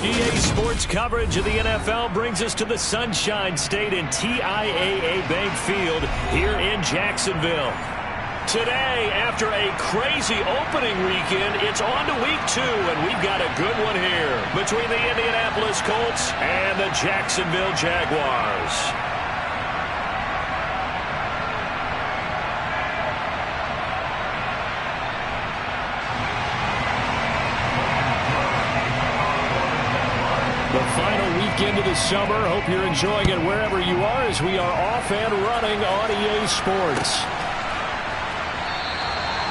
EA Sports coverage of the NFL brings us to the Sunshine State and TIAA Bank Field here in Jacksonville. Today, after a crazy opening weekend, it's on to week 2, and we've got a good one here between the Indianapolis Colts and the Jacksonville Jaguars. The final weekend of the summer. Hope you're enjoying it wherever you are as we are off and running on EA Sports.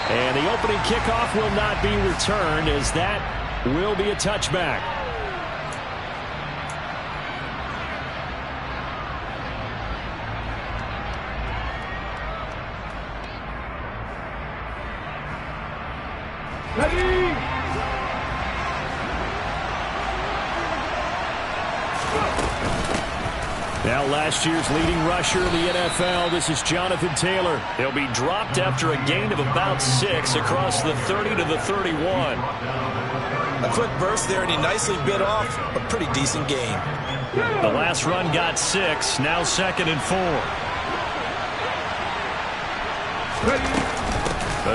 And the opening kickoff will not be returned as that will be a touchback. Ready? Now last year's leading rusher in the NFL, this is Jonathan Taylor. He'll be dropped after a gain of about 6 across the 30 to the 31. A quick burst there, and he nicely bit off a pretty decent gain. The last run got 6, now 2nd and 4.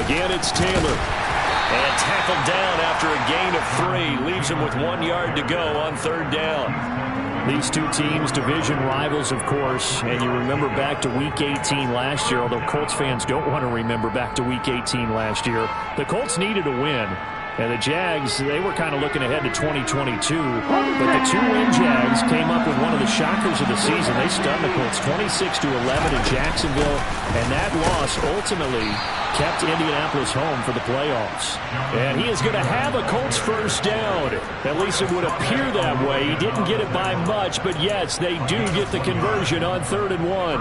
Again, it's Taylor. And tackled down after a gain of 3. Leaves him with 1 yard to go on 3rd down. These two teams, division rivals, of course, and you remember back to Week 18 last year, although Colts fans don't want to remember back to Week 18 last year. The Colts needed a win, and the Jags, they were kind of looking ahead to 2022, but the 2-win Jags came up with one of the shockers of the season. They stunned the Colts 26-11 in Jacksonville, and that loss ultimately kept Indianapolis home for the playoffs. And he is going to have a Colts first down. At least it would appear that way. He didn't get it by much, but yes, they do get the conversion on 3rd and 1.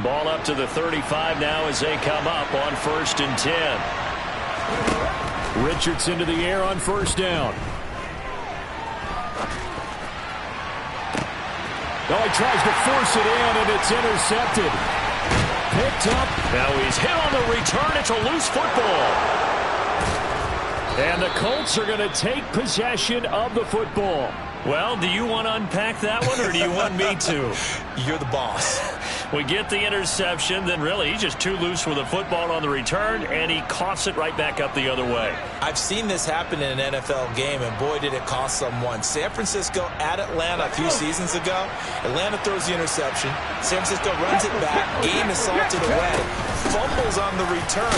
Ball up to the 35 now as they come up on 1st and 10. Richards into the air on 1st down. Oh, he tries to force it in, and it's intercepted. Picked up. Now he's hit on the return. It's a loose football. And the Colts are going to take possession of the football. Well, do you want to unpack that one, or do you want me to? You're the boss. We get the interception, then really he's just too loose with the football on the return, and he coughs it right back up the other way. I've seen this happen in an NFL game, and boy, did it cost someone. San Francisco at Atlanta a few seasons ago. Atlanta throws the interception. San Francisco runs it back. Game is salted away. Fumbles on the return.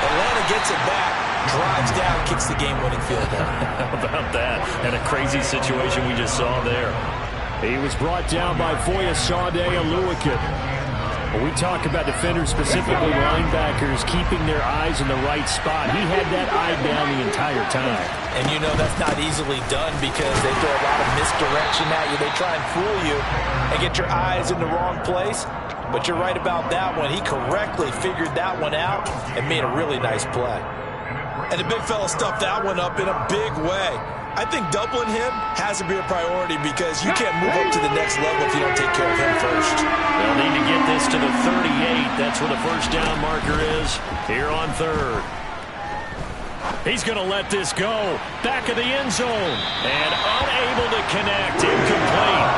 Atlanta gets it back. Drives down, kicks the game-winning field goal. How about that? And a crazy situation we just saw there. He was brought down by Foyesade Aluakut. We talk about defenders, specifically linebackers, keeping their eyes in the right spot. He had that eye down the entire time. And you know that's not easily done because they throw a lot of misdirection at you. They try and fool you and get your eyes in the wrong place. But you're right about that one. He correctly figured that one out and made a really nice play. And the big fella stuffed that one up in a big way. I think doubling him has to be a priority because you can't move up to the next level if you don't take care of him first. They'll need to get this to the 38. That's where the first down marker is here on 3rd. He's going to let this go. Back of the end zone. And unable to connect. Incomplete.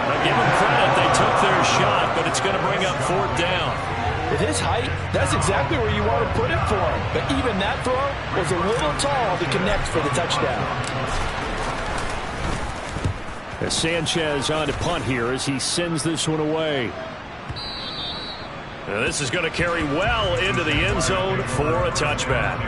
Now give them credit. They took their shot, but it's going to bring up 4th down. With his height, that's exactly where you want to put it for him. But even that throw was a little tall to connect for the touchdown. As Sanchez on to punt here as he sends this one away. Now this is going to carry well into the end zone for a touchback.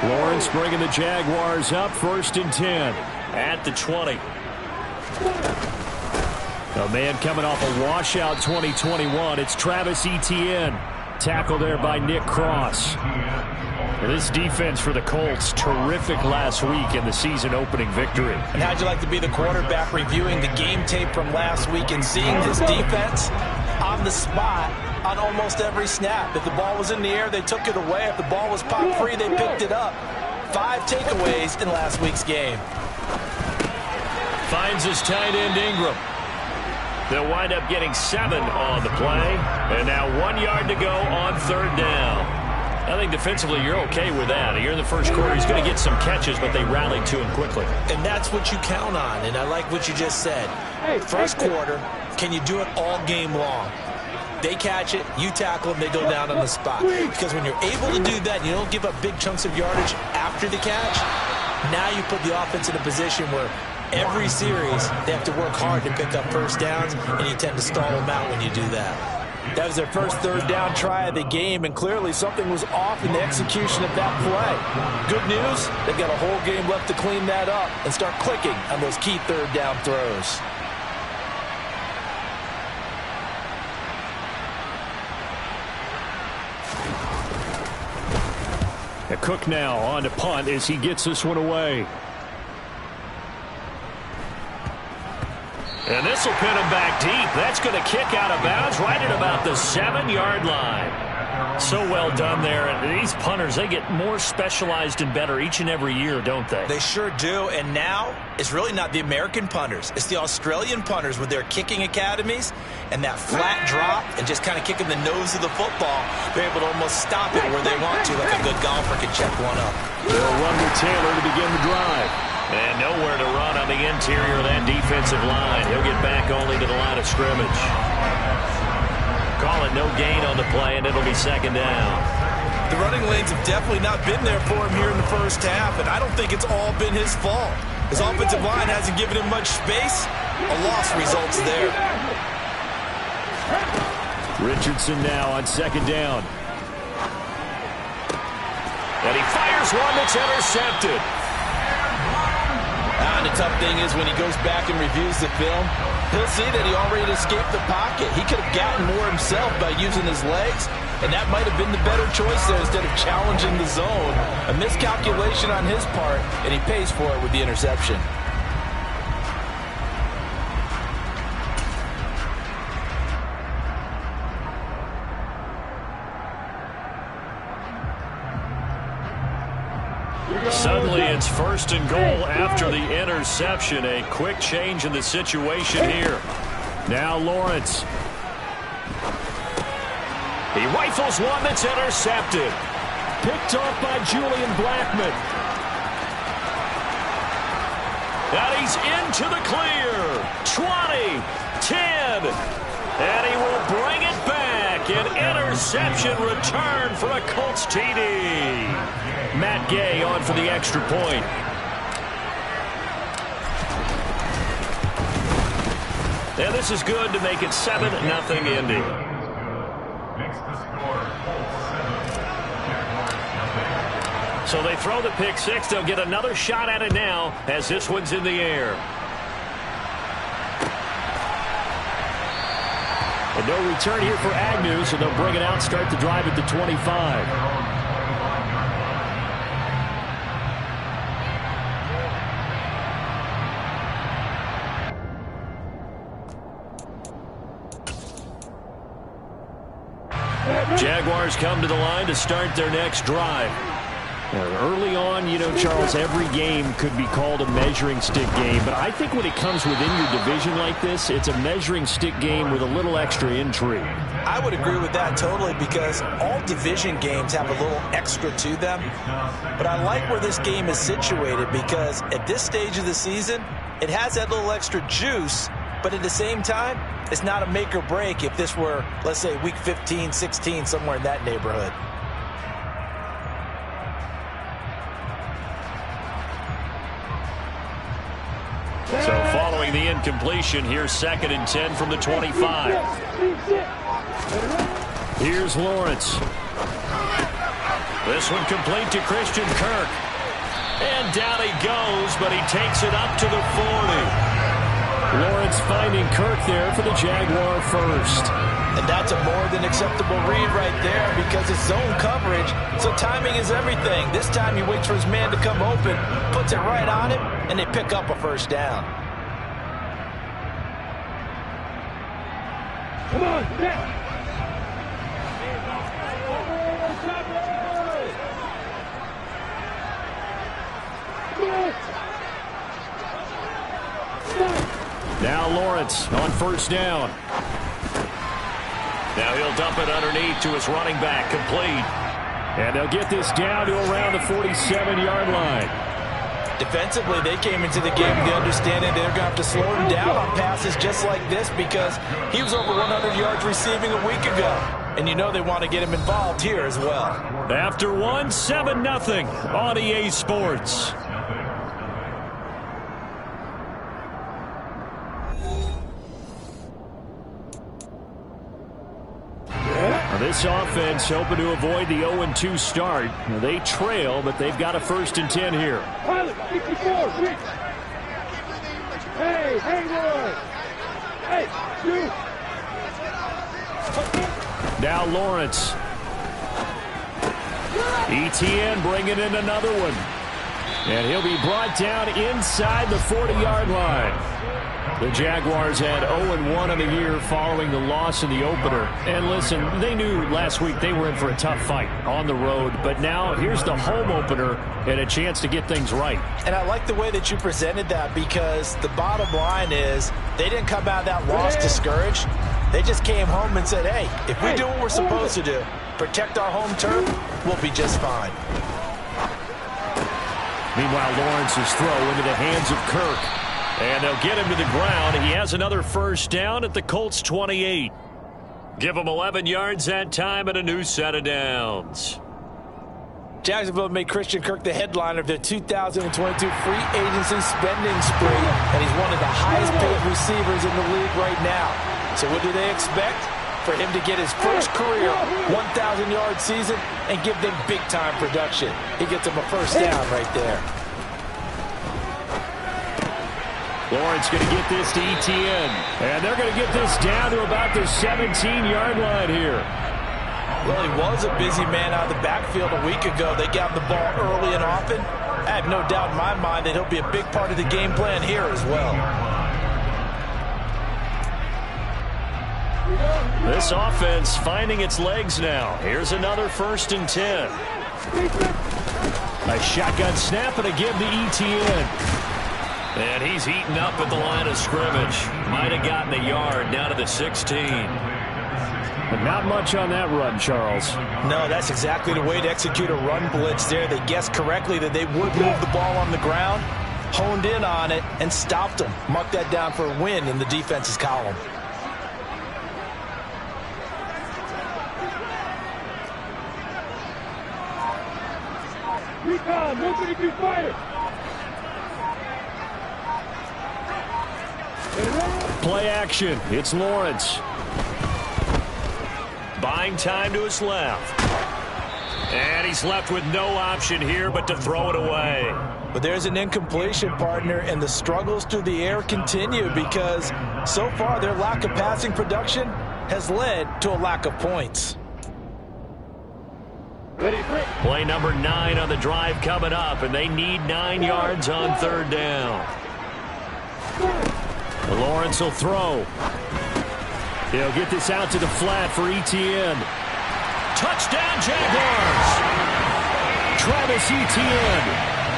Lawrence bringing the Jaguars up 1st and 10 at the 20. A man coming off a washout 2021. It's Travis Etienne. Tackle there by Nick Cross. And this defense for the Colts, terrific last week in the season opening victory. And how'd you like to be the quarterback reviewing the game tape from last week and seeing this defense? the spot on almost every snap. If the ball was in the air, they took it away. If the ball was popped free, they picked it up. 5 takeaways in last week's game. Finds his tight end Ingram. They'll wind up getting 7 on the play. And now 1 yard to go on third down. I think defensively you're okay with that. You're in the first quarter. He's going to get some catches, but they rallied to him quickly. And that's what you count on, and I like what you just said. First quarter, can you do it all game long? They catch it, you tackle them, they go down on the spot. Because when you're able to do that, you don't give up big chunks of yardage after the catch, now you put the offense in a position where every series they have to work hard to pick up first downs, and you tend to stall them out when you do that. That was their first third down try of the game, and clearly something was off in the execution of that play. Good news, they've got a whole game left to clean that up and start clicking on those key third down throws. Cook now on to punt as he gets this one away. And this will pin him back deep. That's going to kick out of bounds right at about the 7-yard line. So well done there. And these punters, they get more specialized and better each and every year, don't they? They sure do. And now it's really not the American punters. It's the Australian punters with their kicking academies and that flat drop and just kind of kicking the nose of the football. They're able to almost stop it where they want to, like a good golfer can check one up. They'll run with Taylor to begin the drive. And nowhere to run on the interior of that defensive line. He'll get back only to the line of scrimmage. Call it no gain on the play, and it'll be second down. The running lanes have definitely not been there for him here in the first half, and I don't think it's all been his fault. His offensive line hasn't given him much space. A loss results there. Richardson now on second down. And he fires one that's intercepted. And the tough thing is when he goes back and reviews the film, he'll see that he already escaped the pocket. He could have gotten more himself by using his legs, and that might have been the better choice there instead of challenging the zone. A miscalculation on his part, and he pays for it with the interception. Suddenly it's first and goal after the interception. A quick change in the situation here. Now Lawrence. He rifles one that's intercepted. Picked off by Julian Blackmon. And he's into the clear. 20, 10. And he will bring it back. An interception return for a Colts TD. Matt Gay on for the extra point. And this is good to make it 7-0 Indy. So they throw the pick six. They'll get another shot at it now as this one's in the air. And no return here for Agnew, so they'll bring it out, start the drive at the 25. Jaguars come to the line to start their next drive. Early on, you know, Charles, every game could be called a measuring stick game. But I think when it comes within your division like this, it's a measuring stick game with a little extra intrigue. I would agree with that totally because all division games have a little extra to them. But I like where this game is situated because at this stage of the season, it has that little extra juice. But at the same time, it's not a make or break if this were, let's say, week 15, 16, somewhere in that neighborhood. So following the incompletion, here's 2nd and 10 from the 25. Here's Lawrence. This one complete to Christian Kirk. And down he goes, but he takes it up to the 40. Lawrence finding Kirk there for the Jaguar first. And that's a more than acceptable read right there because it's zone coverage, so timing is everything. This time he waits for his man to come open, puts it right on him, and they pick up a first down. Come on, get. Now Lawrence on first down. Now he'll dump it underneath to his running back, complete. And they'll get this down to around the 47-yard line. Defensively, they came into the game with the understanding they're going to have to slow him down on passes just like this because he was over 100 yards receiving a week ago. And you know they want to get him involved here as well. After one, 7-0 on EA Sports. This offense hoping to avoid the 0-2 start. They trail, but they've got a 1st and 10 here. Hey, hang on. Hey, you. Now Lawrence. ETN bringing in another one. And he'll be brought down inside the 40-yard line. The Jaguars had 0-1 in the year following the loss in the opener. And listen, they knew last week they were in for a tough fight on the road. But now here's the home opener and a chance to get things right. And I like the way that you presented that because the bottom line is they didn't come out of that loss discouraged. They just came home and said, hey, if we do what we're supposed to do, protect our home turf, we'll be just fine. Meanwhile, Lawrence's throw into the hands of Kirk. And they'll get him to the ground. He has another 1st down at the Colts 28. Give him 11 yards that time and a new set of downs. Jacksonville made Christian Kirk the headliner of their 2022 free agency spending spree, and he's one of the highest paid receivers in the league right now. So what do they expect? For him to get his first career 1,000-yard season and give them big-time production. He gets them a 1st down right there. Lawrence going to get this to ETN. And they're going to get this down to about the 17-yard line here. Well, he was a busy man out of the backfield a week ago. They got him the ball early and often. I have no doubt in my mind that he'll be a big part of the game plan here as well. This offense finding its legs now. Here's another 1st and 10. A shotgun snap and a give to ETN. And he's heating up at the line of scrimmage. Might have gotten a yard down to the 16. But not much on that run, Charles. No, that's exactly the way to execute a run blitz there. They guessed correctly that they would move the ball on the ground, honed in on it, and stopped them. Mark that down for a win in the defense's column. Recon, nobody can fire. Play action. It's Lawrence. Buying time to his left. And he's left with no option here but to throw it away. But there's an incompletion, partner, and the struggles through the air continue because so far their lack of passing production has led to a lack of points. Play number 9 on the drive coming up, and they need 9 yards on 3rd down. Lawrence will throw. He'll get this out to the flat for ETN. Touchdown, Jaguars! Travis Etienne,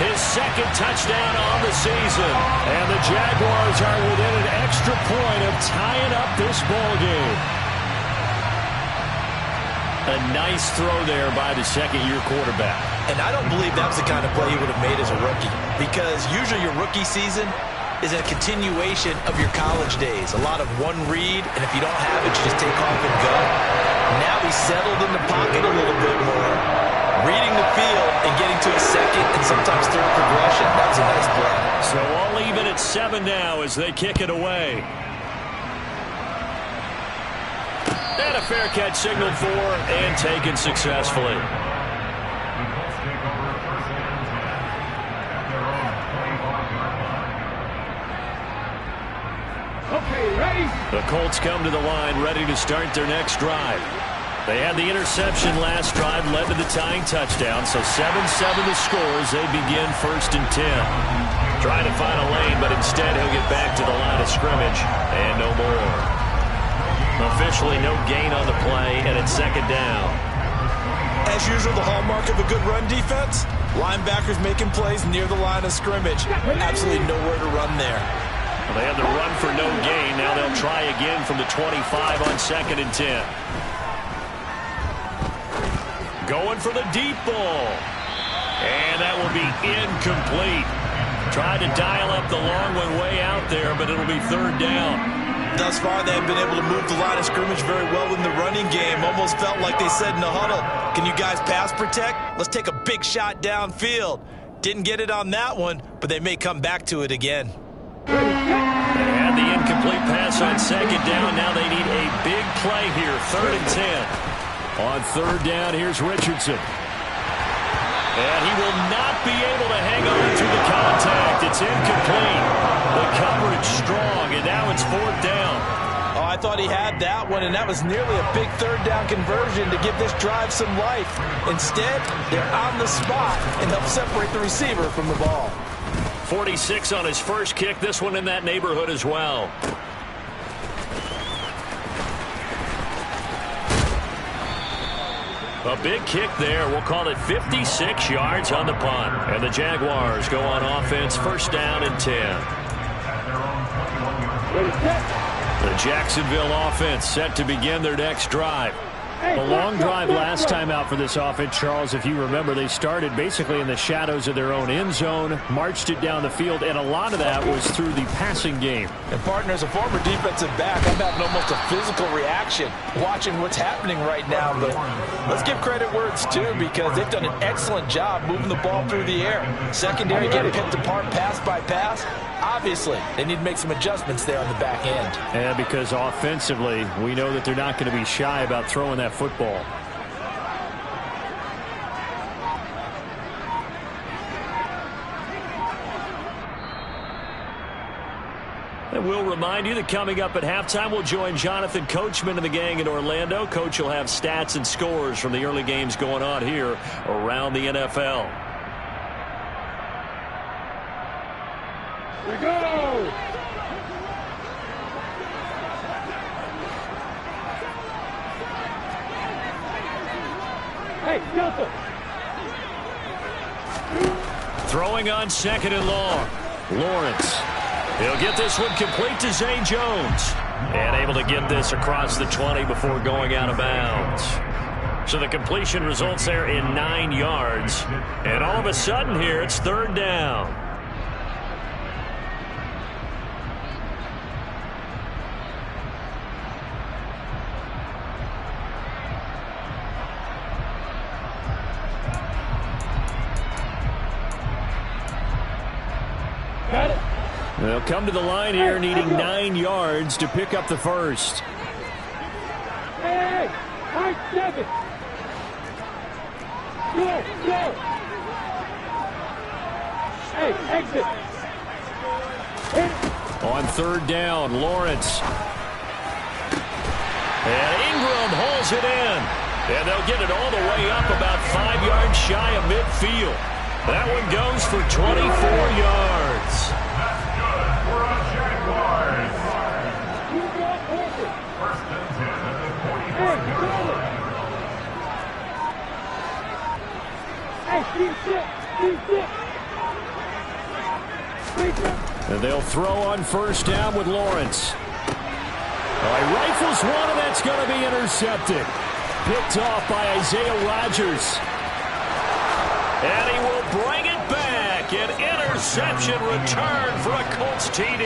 his 2nd touchdown on the season. And the Jaguars are within an extra point of tying up this ball game. A nice throw there by the 2nd-year quarterback. And I don't believe that was the kind of play he would have made as a rookie because usually your rookie season is a continuation of your college days. A lot of one read, and if you don't have it, you just take off and go. Now he's settled in the pocket a little bit more, reading the field and getting to a 2nd and sometimes 3rd progression. That was a nice play. So all even at 7 now as they kick it away. And a fair catch signaled for and taken successfully. Okay, ready? The Colts come to the line ready to start their next drive. They had the interception last drive, led to the tying touchdown, so 7-7 the score as they begin 1st and 10. Trying to find a lane, but instead he'll get back to the line of scrimmage and no more. Officially no gain on the play, and it's second down. As usual, the hallmark of a good run defense, linebackers making plays near the line of scrimmage. Absolutely nowhere to run there. Well, they had the run for no gain. Now they'll try again from the 25 on 2nd and 10. Going for the deep ball. And that will be incomplete. Tried to dial up the long one way out there, but it'll be 3rd down. Thus far, they have been able to move the line of scrimmage very well in the running game. Almost felt like they said in the huddle, can you guys pass protect? Let's take a big shot downfield. Didn't get it on that one, but they may come back to it again. They had the incomplete pass on 2nd down. Now they need a big play here, 3rd and 10. On 3rd down, here's Richardson. And he will not be able to hang on to the contact. It's incomplete. The coverage strong, and now it's 4th down. Oh, I thought he had that one, and that was nearly a big 3rd down conversion to give this drive some life. Instead, they're on the spot and help separate the receiver from the ball. 46 on his first kick. This one in that neighborhood as well. A big kick there. We'll call it 56 yards on the punt. And the Jaguars go on offense, 1st down and 10. The Jacksonville offense set to begin their next drive. A long drive last time out for this offense, Charles. If you remember, they started basically in the shadows of their own end zone, marched it down the field, and a lot of that was through the passing game. And partner, as a former defensive back, I'm having almost a physical reaction watching what's happening right now. But let's give credit where it's due, because they've done an excellent job moving the ball through the air. Secondary getting picked apart pass by pass. Obviously, they need to make some adjustments there on the back end. And because offensively, we know that they're not going to be shy about throwing that football. And we'll remind you that coming up at halftime, we'll join Jonathan Coachman and the gang in Orlando. Coach will have stats and scores from the early games going on here around the NFL. We go! Hey, Delta! Throwing on 2nd and long. Lawrence. He'll get this one complete to Zay Jones. And able to get this across the 20 before going out of bounds. So the completion results there in 9 yards. And all of a sudden here, it's 3rd down. They'll come to the line here needing 9 yards to pick up the first. Hey, high 7. Go, go. Hey, exit. On 3rd down, Lawrence. And Ingram holds it in. And they'll get it all the way up about 5 yards shy of midfield. That one goes for 24 yards. And they'll throw on 1st down with Lawrence. Well, he rifles one, and that's going to be intercepted. Picked off by Isaiah Rodgers. And he will bring it back. An interception return for a Colts TD.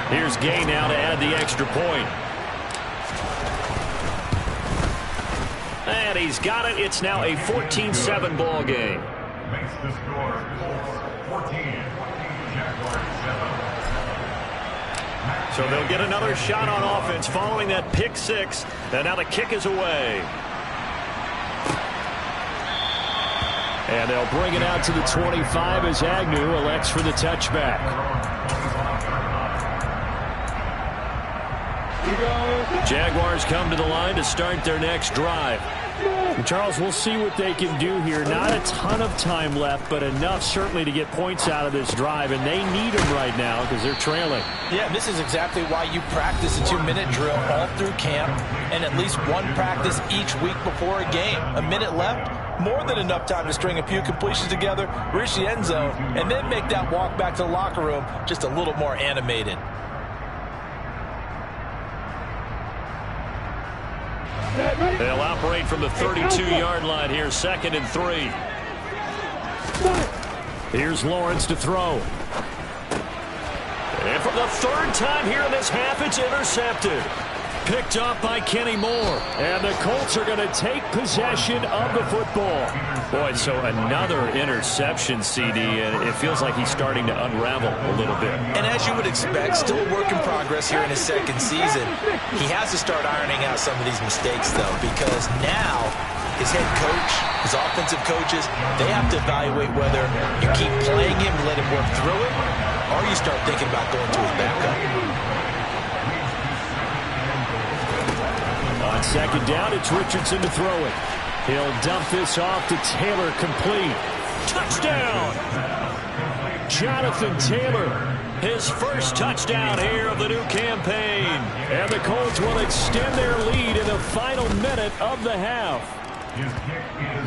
Here's Gay now to add the extra point. And he's got it. It's now a 14-7 ball game. Makes the score 14. So they'll get another shot on offense following that pick 6. And now the kick is away. And they'll bring it out to the 25 as Agnew elects for the touchback. Jaguars come to the line to start their next drive. Charles, we'll see what they can do here. Not a ton of time left, but enough certainly to get points out of this drive, and they need them right now because they're trailing. Yeah, this is exactly why you practice a 2-minute drill all through camp and at least one practice each week before a game. A minute left, more than enough time to string a few completions together, reach the end zone, and then make that walk back to the locker room just a little more animated. They'll operate from the 32-yard line here, 2nd and 3. Here's Lawrence to throw. And for the 3rd time here in this half, it's intercepted. Picked up by Kenny Moore. And the Colts are going to take possession of the football. Boy, so another interception, CD, and it feels like he's starting to unravel a little bit. And as you would expect, still a work in progress here in his 2nd season. He has to start ironing out some of these mistakes, though, because now his head coach, his offensive coaches, they have to evaluate whether you keep playing him and let him work through it, or you start thinking about going to his backup. On 2nd down, it's Richardson to throw it. He'll dump this off to Taylor, complete. Touchdown! Jonathan Taylor, his first touchdown here of the new campaign. And the Colts will extend their lead in the final minute of the half.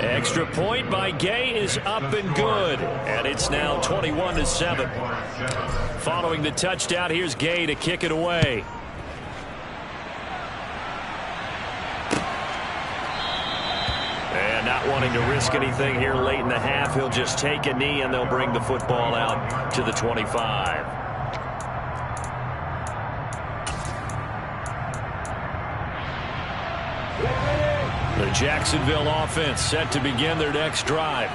Extra point by Gay is up and good. And it's now 21-7. Following the touchdown, here's Gay to kick it away. And not wanting to risk anything here late in the half, he'll just take a knee and they'll bring the football out to the 25. The Jacksonville offense set to begin their next drive.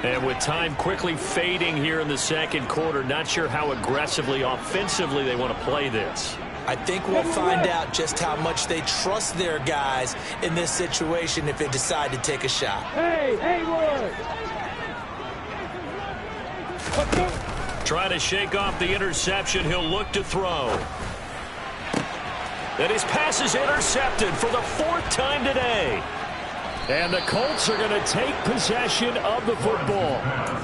And with time quickly fading here in the 2nd quarter, not sure how aggressively, offensively they want to play this. I think we'll find out just how much they trust their guys in this situation if they decide to take a shot. Hey, Hayward! Trying to shake off the interception. He'll look to throw. And his pass is intercepted for the 4th time today. And the Colts are going to take possession of the football.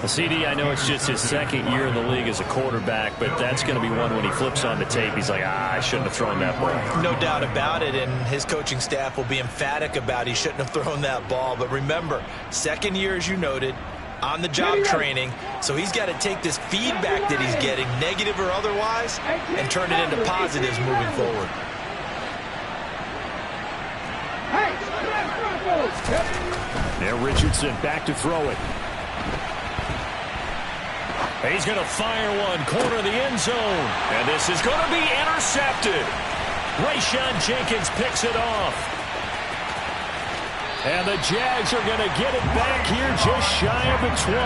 CD, I know it's just his 2nd year in the league as a quarterback, but that's going to be one when he flips on the tape. He's like, I shouldn't have thrown that ball. No doubt about it, and his coaching staff will be emphatic about he shouldn't have thrown that ball. But remember, 2nd year, as you noted, on-the-job training, so he's got to take this feedback that he's getting, negative or otherwise, and turn it into positives moving forward. Now Richardson back to throw it. He's going to fire one, corner of the end zone. And this is going to be intercepted. Rayshawn Jenkins picks it off. And the Jags are going to get it back here just shy of the 20.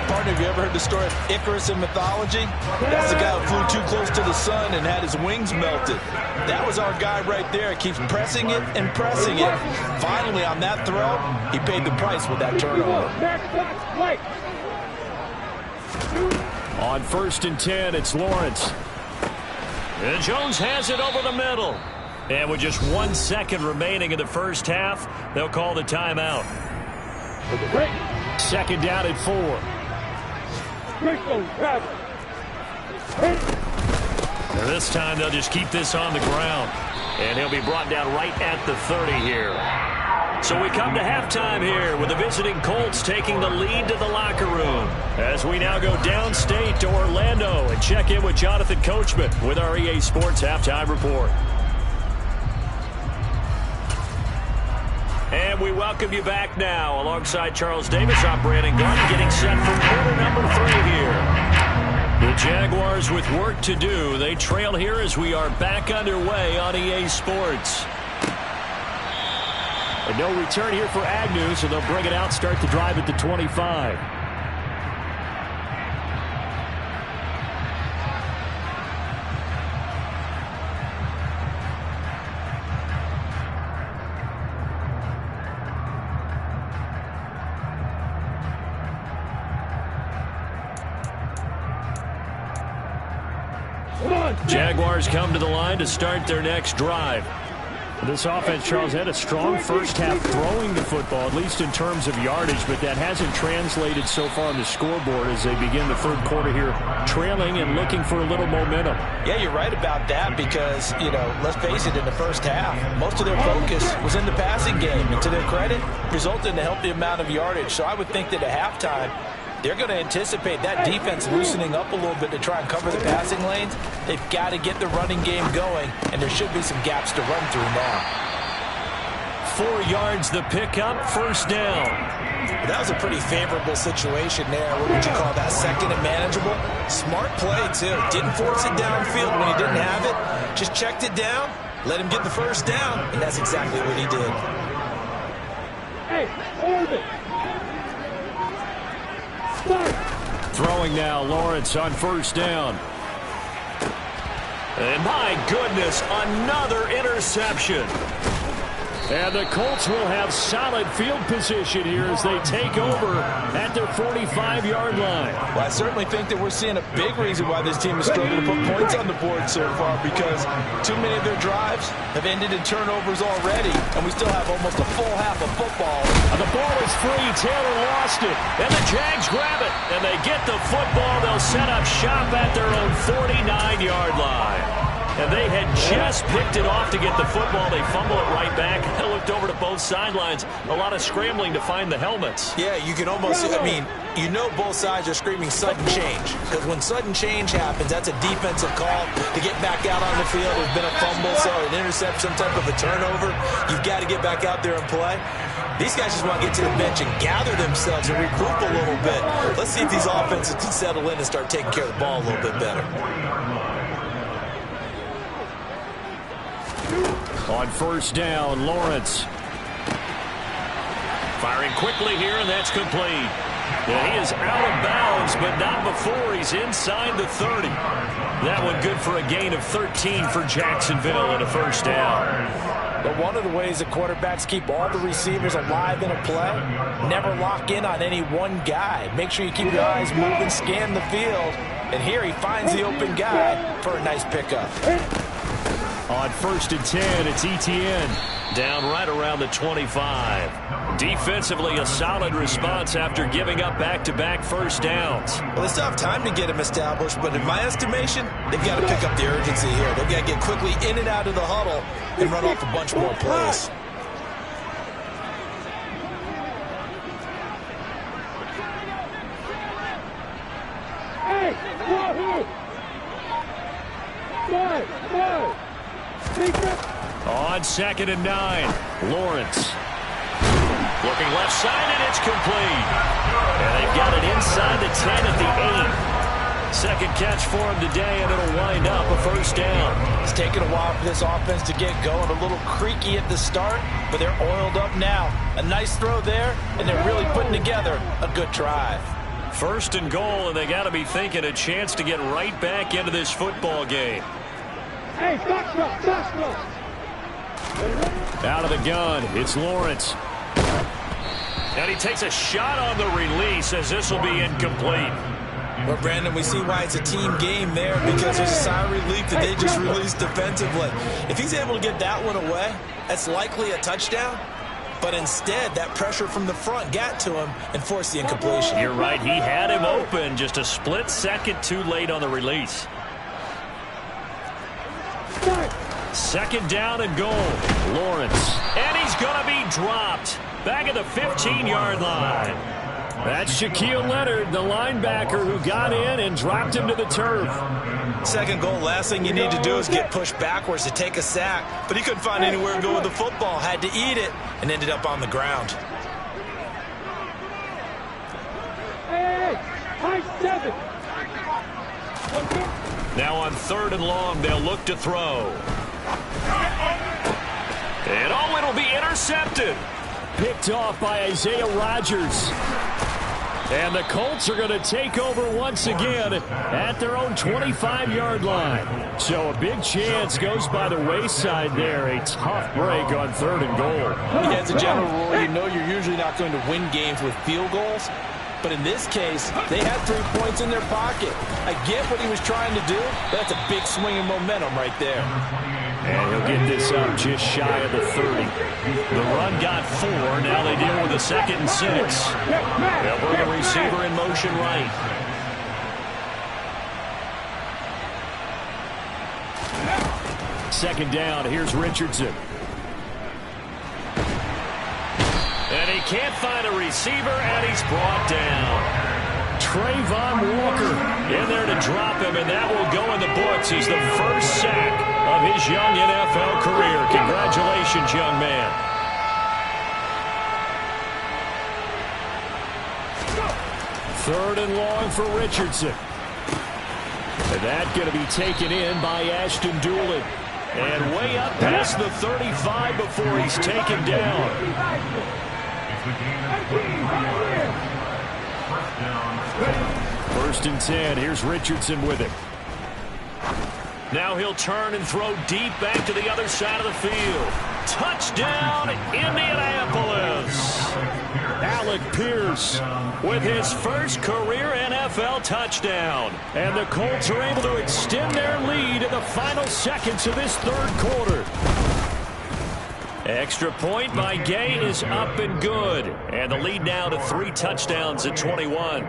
Partner, have you ever heard the story of Icarus in mythology? That's the guy who flew too close to the sun and had his wings melted. That was our guy right there. Keeps pressing it and pressing it. Finally, on that throw, he paid the price with that turnover. On 1st and 10, it's Lawrence. And Jones has it over the middle. And with just 1 second remaining in the first half, they'll call the timeout. 2nd down at 4. And this time they'll just keep this on the ground. And he'll be brought down right at the 30 here. So we come to halftime here with the visiting Colts taking the lead to the locker room. As we now go downstate to Orlando and check in with Jonathan Coachman with our EA Sports Halftime Report. And we welcome you back now alongside Charles Davis. I'm Brandon Garden getting set for quarter number 3 here. The Jaguars with work to do. They trail here as we are back underway on EA Sports. And no return here for Agnew, so they'll bring it out, start the drive at the 25. Jaguars come to the line to start their next drive. This offense, Charles, had a strong first half throwing the football, at least in terms of yardage, but that hasn't translated so far on the scoreboard as they begin the third quarter here, trailing and looking for a little momentum. Yeah, you're right about that because, let's face it, in the first half, most of their focus was in the passing game, and to their credit, resulted in a healthy amount of yardage. So I would think that at halftime, they're going to anticipate that defense loosening up a little bit to try and cover the passing lanes. They've got to get the running game going, and there should be some gaps to run through now. 4 yards the pickup, first down. That was a pretty favorable situation there. What would you call that, second and manageable? Smart play, too. Didn't force it downfield when he didn't have it. Just checked it down, let him get the first down, and that's exactly what he did. Hey, Orbit! Throwing now, Lawrence on first down. And my goodness, another interception. And the Colts will have solid field position here as they take over at their 45-yard line. Well, I certainly think that we're seeing a big reason why this team is struggling to put points on the board so far, because too many of their drives have ended in turnovers already, and we still have almost a full half of football. And the ball is free. Taylor lost it. And the Jags grab it. And they get the football. They'll set up shop at their own 49-yard line. And they had just picked it off to get the football. They fumble it right back. I looked over to both sidelines. A lot of scrambling to find the helmets. Yeah, you can almost, both sides are screaming sudden change. Because when sudden change happens, that's a defensive call to get back out on the field. There's been a fumble, so an interception, some type of a turnover. You've got to get back out there and play. These guys just want to get to the bench and gather themselves and regroup a little bit. Let's see if these offenses can settle in and start taking care of the ball a little bit better. On first down, Lawrence. Firing quickly here, and that's complete. And he is out of bounds, but not before he's inside the 30. That one good for a gain of 13 for Jacksonville and a first down. But one of the ways that quarterbacks keep all the receivers alive in a play, never lock in on any one guy. Make sure you keep your eyes moving, scan the field. And here he finds the open guy for a nice pickup. On first and 10, it's Etienne. Down right around the 25. Defensively, a solid response after giving up back-to-back first downs. Well, they still have time to get him established, but in my estimation, they've got to pick up the urgency here. They've got to get quickly in and out of the huddle and run off a bunch more plays. Hey, Wahoo! Five. On second and 9, Lawrence. Looking left side, and it's complete. And they've got it inside the 10 at the 8. Second catch for him today, and it'll wind up a first down. It's taken a while for this offense to get going. A little creaky at the start, but they're oiled up now. A nice throw there, and they're really putting together a good drive. First and goal, and they got to be thinking a chance to get right back into this football game. Hey, stop. Out of the gun, it's Lawrence. And he takes a shot on the release as this will be incomplete. Well, Brandon, we see why it's a team game there, because there's a sigh of relief that they just released defensively. If he's able to get that one away, that's likely a touchdown. But instead, that pressure from the front got to him and forced the incompletion. You're right. He had him open, just a split second too late on the release. Second down and goal. Lawrence. And he's going to be dropped. Back at the 15-yard line. That's Shaquille Leonard, the linebacker, who got in and dropped him to the turf. Second goal, last thing you need to do is get pushed backwards to take a sack. But he couldn't find anywhere to go with the football. Had to eat it and ended up on the ground. Hey, high 7. Now on third and long, they'll look to throw. And it'll be intercepted. Picked off by Isaiah Rodgers. And the Colts are going to take over once again at their own 25-yard line. So a big chance goes by the wayside there. A tough break on third and goal. As a general rule, you know you're usually not going to win games with field goals. But in this case, they had 3 points in their pocket. I get what he was trying to do, but that's a big swing of momentum right there. And he'll get this up just shy of the 30. The run got 4. Now they deal with a 2nd and 6. They'll bring a receiver in motion right. Second down. Here's Richardson. And he can't find a receiver, and he's brought down. Trayvon Walker in there to drop him, and that will go in the books as the first sack of his young NFL career. Congratulations, young man. Third and long for Richardson. And that going to be taken in by Ashton Doolin. And way up past the 35 before he's taken down. First and 10. Here's Richardson with it. Now he'll turn and throw deep back to the other side of the field. Touchdown, Indianapolis. Alec Pierce with his first career NFL touchdown. And the Colts are able to extend their lead in the final seconds of this third quarter. Extra point by Gay is up and good. And the lead now to 3 touchdowns at 21.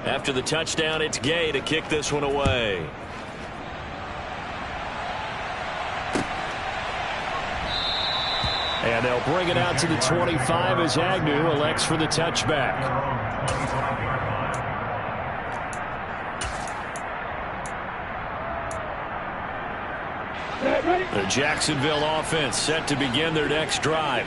After the touchdown, it's Gay to kick this one away. And they'll bring it out to the 25 as Agnew elects for the touchback. The Jacksonville offense set to begin their next drive.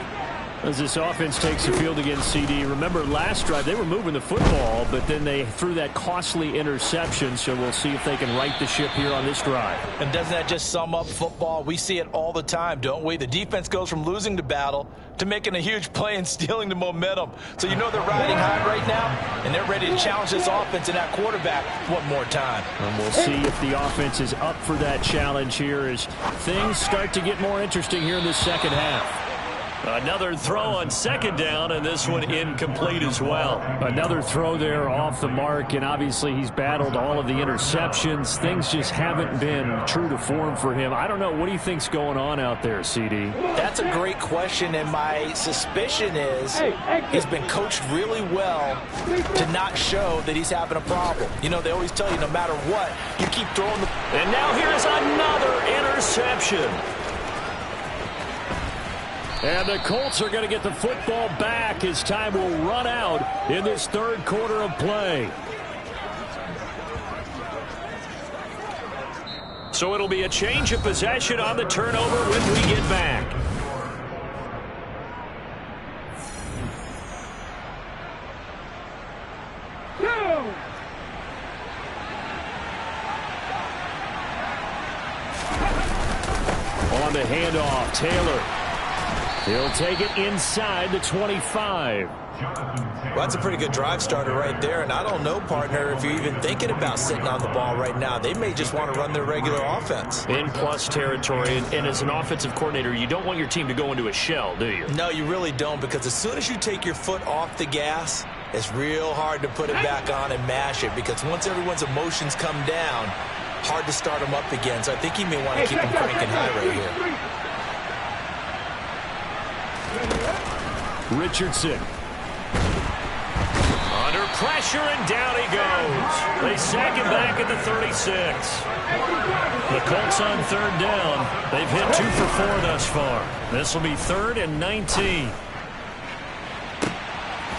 As this offense takes the field against CD, remember last drive they were moving the football, but then they threw that costly interception, so we'll see if they can right the ship here on this drive. And doesn't that just sum up football? We see it all the time, don't we? The defense goes from losing the battle to making a huge play and stealing the momentum. So you know they're riding high right now, and they're ready to challenge this offense and that quarterback one more time. And we'll see if the offense is up for that challenge here as things start to get more interesting here in the second half. Another throw on second down, and this one incomplete as well. Another throw there off the mark, and obviously he's battled all of the interceptions. Things just haven't been true to form for him. I don't know. What do you think's going on out there, CD? That's a great question, and my suspicion is he's been coached really well to not show that he's having a problem. You know, they always tell you no matter what, you keep throwing the... And now here's another interception. And the Colts are going to get the football back as time will run out in this third quarter of play. So it'll be a change of possession on the turnover when we get back. On the handoff, Taylor. He'll take it inside the 25. Well, that's a pretty good drive starter right there. And I don't know, partner, if you're even thinking about sitting on the ball right now. They may just want to run their regular offense. In plus territory. And as an offensive coordinator, you don't want your team to go into a shell, do you? No, you really don't. Because as soon as you take your foot off the gas, it's real hard to put it back on and mash it. Because once everyone's emotions come down, hard to start them up again. So I think he may want to keep them cranking high right here. Richardson. Under pressure, and down he goes. They sack him back at the 36. The Colts on third down. They've hit 2 for 4 thus far. This will be 3rd and 19.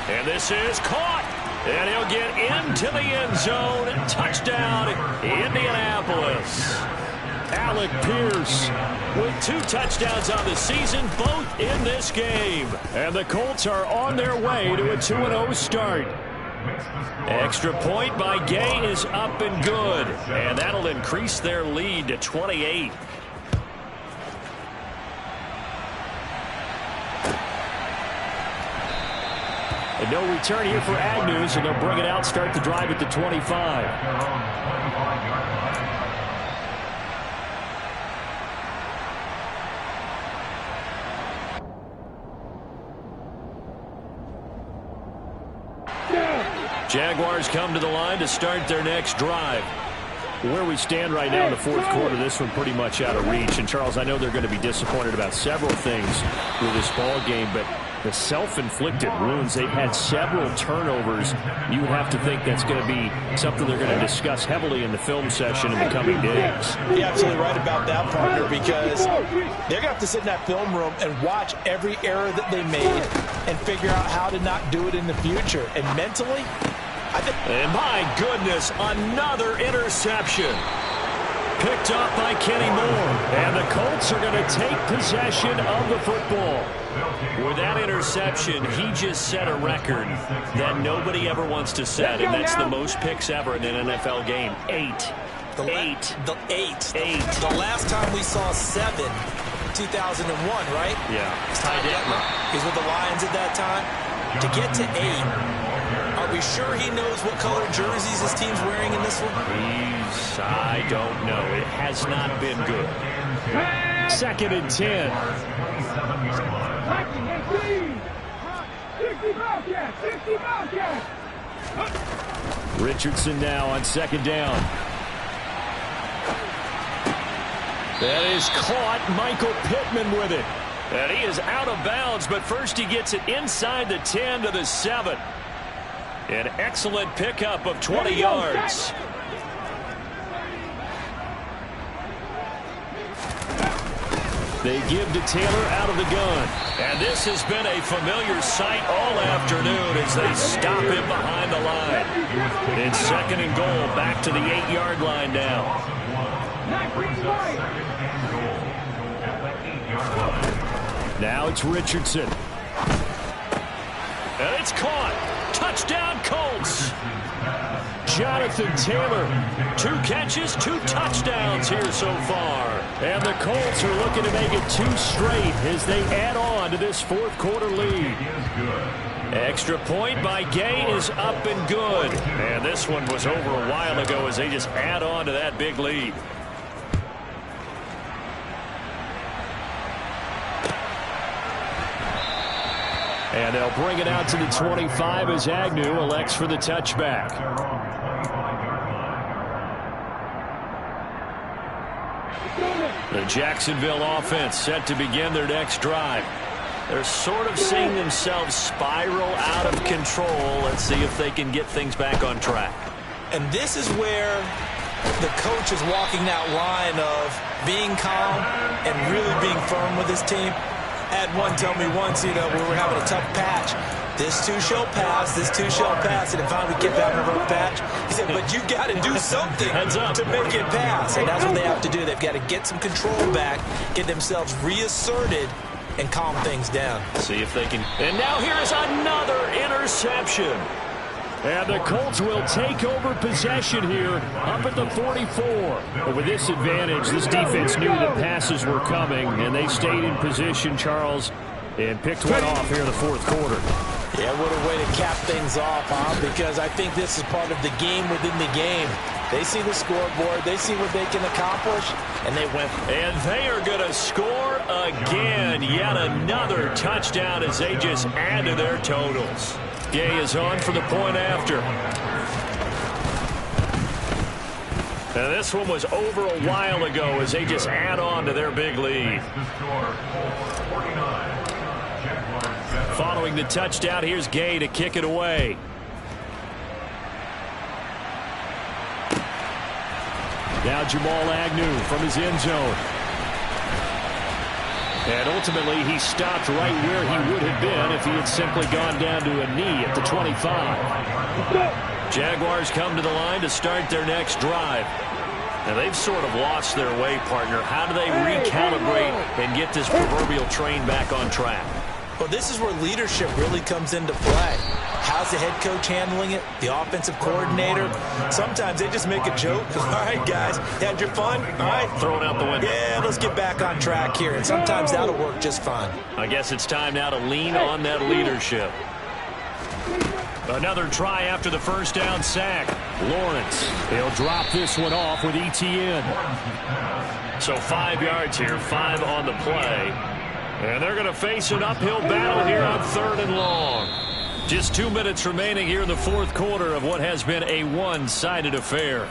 And this is caught. And he'll get into the end zone. Touchdown, Indianapolis. Alec Pierce with 2 touchdowns on the season, both in this game. And the Colts are on their way to a 2-0 start. Extra point by Gay is up and good. And that'll increase their lead to 28. And no return here for Agnew, so they'll bring it out, start the drive at the 25. Jaguars come to the line to start their next drive. Where we stand right now in the fourth quarter, this one pretty much out of reach. And, Charles, I know they're going to be disappointed about several things with this ball game, but the self-inflicted wounds, they've had several turnovers. You would have to think that's going to be something they're going to discuss heavily in the film session in the coming days. You're absolutely right about that, partner, because they're going to have to sit in that film room and watch every error that they made and figure out how to not do it in the future. And mentally, and my goodness, another interception. Picked up by Kenny Moore. And the Colts are going to take possession of the football. With that interception, he just set a record that nobody ever wants to set, and that's the most picks ever in an NFL game. 8. The last time we saw 7, 2001, right? Yeah. Ty Detmer. He's with the Lions at that time. To get to 8. Are we sure he knows what color jerseys his team's wearing in this one? I don't know. It has not been good. 2nd and 10. 60 Richardson now on 2nd down. That is caught. Michael Pittman with it. And he is out of bounds, but first he gets it inside the 10 to the 7. An excellent pickup of 20 yards. They give to Taylor out of the gun. And this has been a familiar sight all afternoon as they stop him behind the line. It's 2nd and goal, back to the 8-yard line now. Now it's Richardson. And it's caught. Touchdown, Colts. Jonathan Taylor, 2 catches, 2 touchdowns here so far. And the Colts are looking to make it 2 straight as they add on to this fourth quarter lead. Extra point by Gay is up and good. And this one was over a while ago as they just add on to that big lead. And they'll bring it out to the 25 as Agnew elects for the touchback. The Jacksonville offense set to begin their next drive. They're sort of seeing themselves spiral out of control. Let's see if they can get things back on track. And this is where the coach is walking that line of being calm and really being firm with his team. Had one tell me once, we were having a tough patch. This too shall pass, this too shall pass. And then finally we kept having a rough patch. He said, but you got to do something to make it pass. And that's what they have to do. They've got to get some control back, get themselves reasserted, and calm things down. See if they can. And now here is another interception. And the Colts will take over possession here up at the 44. But with this advantage, this defense knew that passes were coming, and they stayed in position, Charles, and picked one off here in the fourth quarter. Yeah, what a way to cap things off, huh? Because I think this is part of the game within the game. They see the scoreboard, they see what they can accomplish, and they went. And they are going to score again. Yet another touchdown as they just add to their totals. Gay is on for the point after. And this one was over a while ago as they just add on to their big lead. Following the touchdown, here's Gay to kick it away. Now Jamal Agnew from his end zone. And ultimately, he stopped right where he would have been if he had simply gone down to a knee at the 25. Jaguars come to the line to start their next drive. And they've sort of lost their way, partner. How do they recalibrate and get this proverbial train back on track? Well, this is where leadership really comes into play. How's the head coach handling it? The offensive coordinator? Sometimes they just make a joke. All right, guys, had your fun? All right. Throw it out the window. Yeah, let's get back on track here. And sometimes that'll work just fine. I guess it's time now to lean on that leadership. Another try after the first down sack. Lawrence, he'll drop this one off with ETN. So 5 yards here, 5 on the play. And they're going to face an uphill battle here on 3rd and long. Just 2 minutes remaining here in the fourth quarter of what has been a one-sided affair.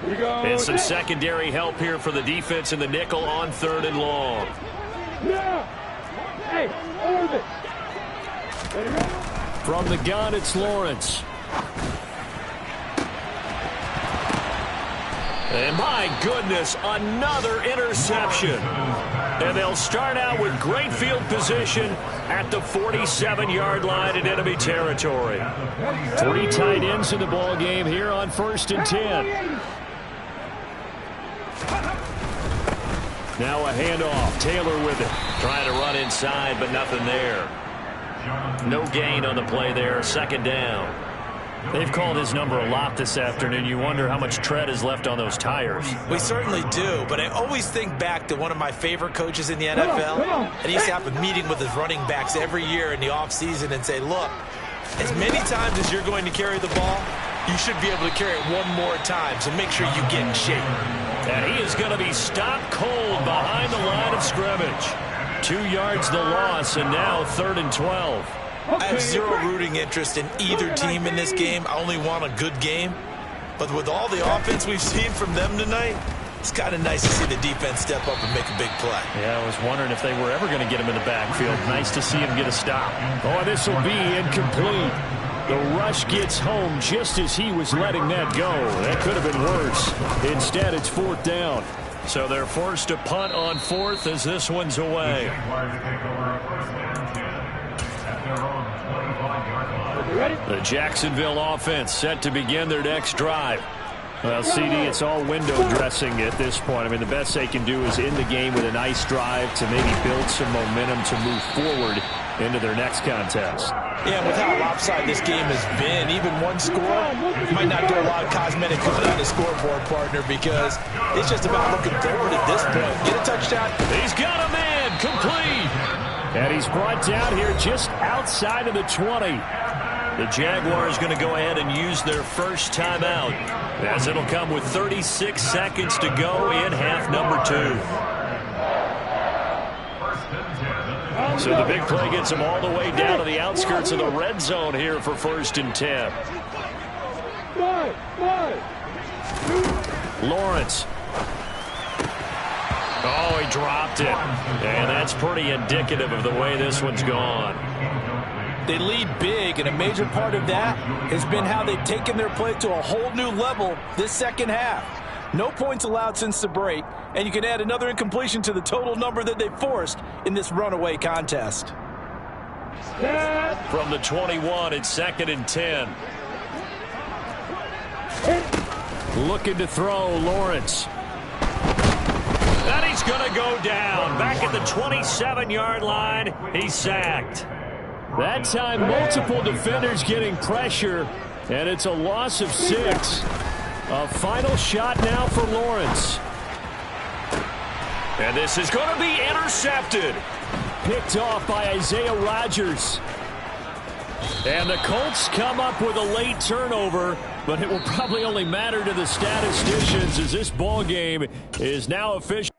And some secondary help here for the defense in the nickel on 3rd and long. From the gun, it's Lawrence. And my goodness, another interception. And they'll start out with great field position at the 47-yard line in enemy territory. 3 tight ends in the ball game here on 1st and 10. Now a handoff. Taylor with it. Trying to run inside, but nothing there. No gain on the play there. 2nd down. They've called his number a lot this afternoon. You wonder how much tread is left on those tires. We certainly do, but I always think back to one of my favorite coaches in the NFL. And he used to have a meeting with his running backs every year in the offseason and say, look, as many times as you're going to carry the ball, you should be able to carry it one more time, so make sure you get in shape. And he is going to be stopped cold behind the line of scrimmage. 2 yards the loss, and now 3rd and 12. I have zero rooting interest in either team in this game. I only want a good game. But with all the offense we've seen from them tonight, it's kind of nice to see the defense step up and make a big play. Yeah, I was wondering if they were ever going to get him in the backfield. Nice to see him get a stop. Oh, this will be incomplete. The rush gets home just as he was letting that go. That could have been worse. Instead, it's 4th down. So they're forced to punt on 4th as this one's away. The Jacksonville offense set to begin their next drive. Well, CD, it's all window dressing at this point. I mean, the best they can do is end the game with a nice drive to maybe build some momentum to move forward into their next contest. Yeah, with how lopsided this game has been, even one score might not do a lot of cosmetic good on the scoreboard, partner, because it's just about looking forward at this point. Get a touchdown. He's got a man, complete. And he's brought down here just outside of the 20. The Jaguars going to go ahead and use their first timeout, as it'll come with 36 seconds to go in half number 2. So the big play gets them all the way down to the outskirts of the red zone here for 1st and 10. Lawrence. Oh, he dropped it. And that's pretty indicative of the way this one's gone. They lead big, and a major part of that has been how they've taken their play to a whole new level this second half. No points allowed since the break, and you can add another incompletion to the total number that they forced in this runaway contest. From the 21, it's 2nd and 10. Looking to throw, Lawrence. And he's going to go down. Back at the 27-yard line, he's sacked. That time, multiple defenders getting pressure, and it's a loss of 6. A final shot now for Lawrence. And this is going to be intercepted. Picked off by Isaiah Rodgers. And the Colts come up with a late turnover, but it will probably only matter to the statisticians as this ball game is now official.